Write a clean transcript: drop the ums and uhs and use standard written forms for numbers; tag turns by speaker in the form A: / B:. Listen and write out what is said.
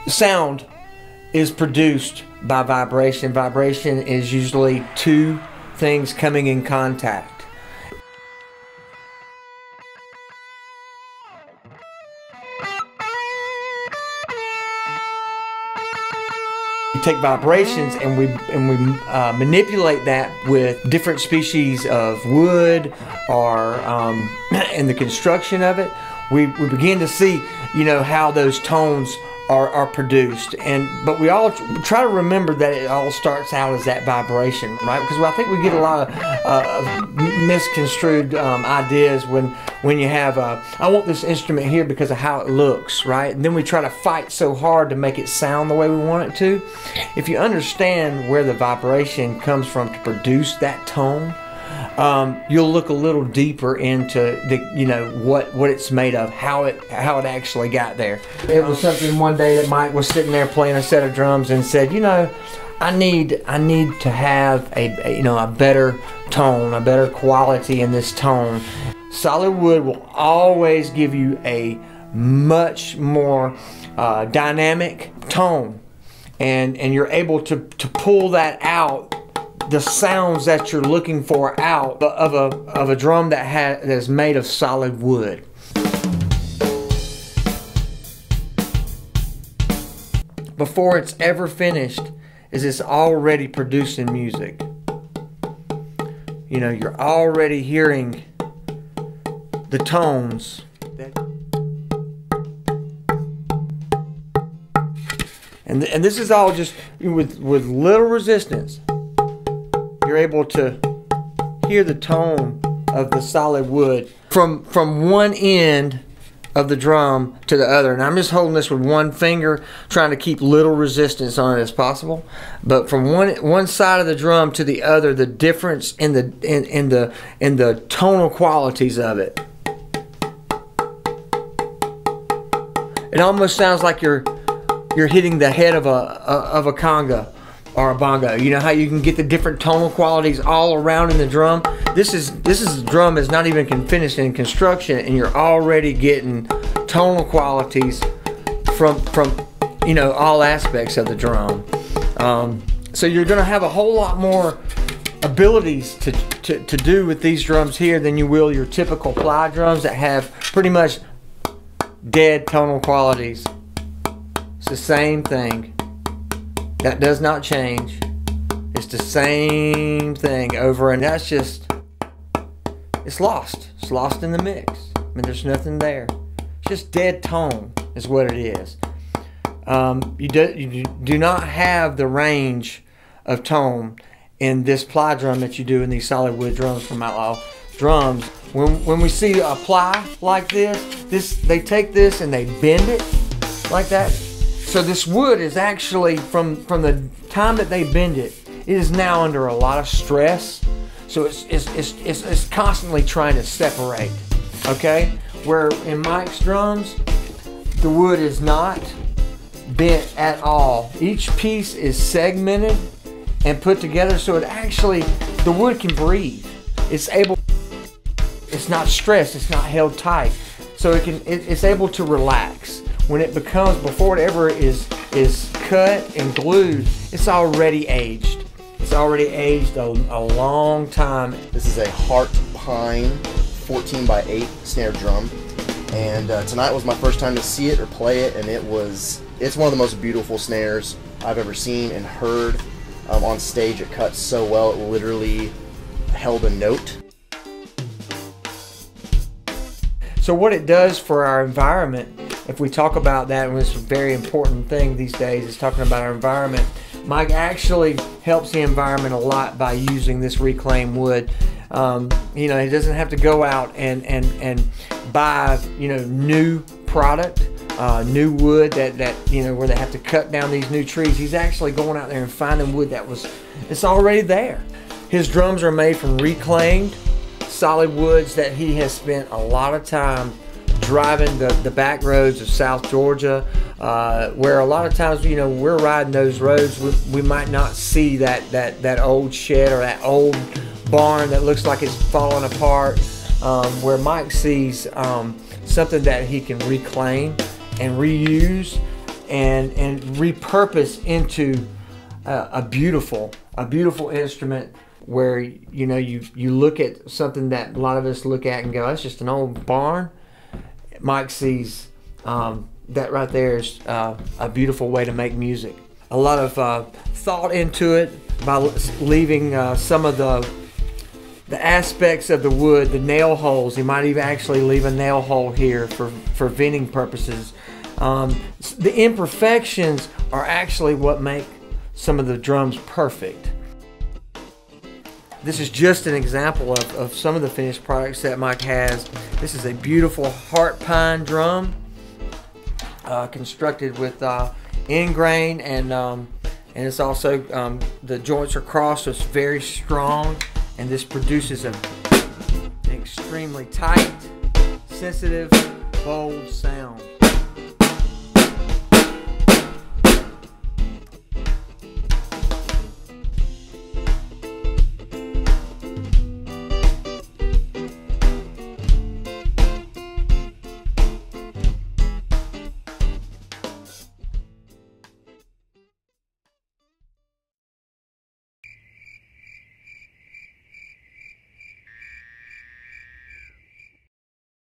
A: Sound is produced by vibration. Vibration is usually two things coming in contact. We take vibrations and we manipulate that with different species of wood, or in the construction of it, we begin to see, how those tones are produced. But we all try to remember that it all starts out as that vibration, right? Because I think we get a lot of misconstrued ideas when you have I want this instrument here because of how it looks, right? And then we try to fight so hard to make it sound the way we want it to. If you understand where the vibration comes from to produce that tone, you'll look a little deeper into the what it's made of, how it actually got there. It was something one day that Mike was sitting there playing a set of drums and said, I need to have a better tone, a better quality in this tone. Solid wood will always give you a much more dynamic tone, and you're able to pull that out, the sounds that you're looking for out of a drum that is made of solid wood. Before it's ever finished, it's already producing music. You're already hearing the tones. And this is all just with little resistance. You're able to hear the tone of the solid wood from one end of the drum to the other. And I'm just holding this with one finger, trying to keep little resistance on it as possible. But from one side of the drum to the other, the difference in the tonal qualities of it. It almost sounds like you're hitting the head of a conga or a bongo. You know how you can get the different tonal qualities all around in the drum? This drum is not even finished in construction, and you're already getting tonal qualities from all aspects of the drum. So you're going to have a whole lot more abilities to do with these drums here than you will your typical ply drums that have pretty much dead tonal qualities. It's the same thing. That does not change. It's the same thing over, and that's just, it's lost. It's lost in the mix. I mean, there's nothing there. It's just dead tone is what it is. You do not have the range of tone in this ply drum that you do in these solid wood drums from Outlaw Drums. When we see a ply like this, they take this and they bend it like that. So this wood is actually, from the time that they bend it, it is now under a lot of stress. So it's constantly trying to separate. Okay? Where in Mike's drums, the wood is not bent at all. Each piece is segmented and put together, so it actually, the wood can breathe. It's not stressed, it's not held tight. So it's able to relax. When it becomes, before it ever is cut and glued, it's already aged. It's already aged a long time.
B: This is a Heart Pine 14x8 snare drum, and tonight was my first time to see it or play it, and it's one of the most beautiful snares I've ever seen and heard. On stage it cuts so well, it literally held a note.
A: So what it does for our environment, if we talk about that, and it's a very important thing these days, is talking about our environment. Mike actually helps the environment a lot by using this reclaimed wood. He doesn't have to go out and buy new product, new wood that where they have to cut down these new trees. He's actually going out there and finding wood it's already there. His drums are made from reclaimed solid woods that he has spent a lot of time driving the back roads of South Georgia, where a lot of times we're riding those roads, we might not see that old shed or that old barn that looks like it's falling apart. where Mike sees something that he can reclaim and reuse and repurpose into a beautiful instrument, where you look at something that a lot of us look at and go, that's just an old barn. Mike sees that right there is a beautiful way to make music. A lot of thought into it by leaving some of the aspects of the wood, the nail holes. You might even actually leave a nail hole here for venting purposes. The imperfections are actually what make some of the drums perfect. This is just an example of some of the finished products that Mike has. This is a beautiful heart pine drum, constructed with end grain, and it's also the joints are crossed, so it's very strong, and this produces an extremely tight, sensitive, bold sound.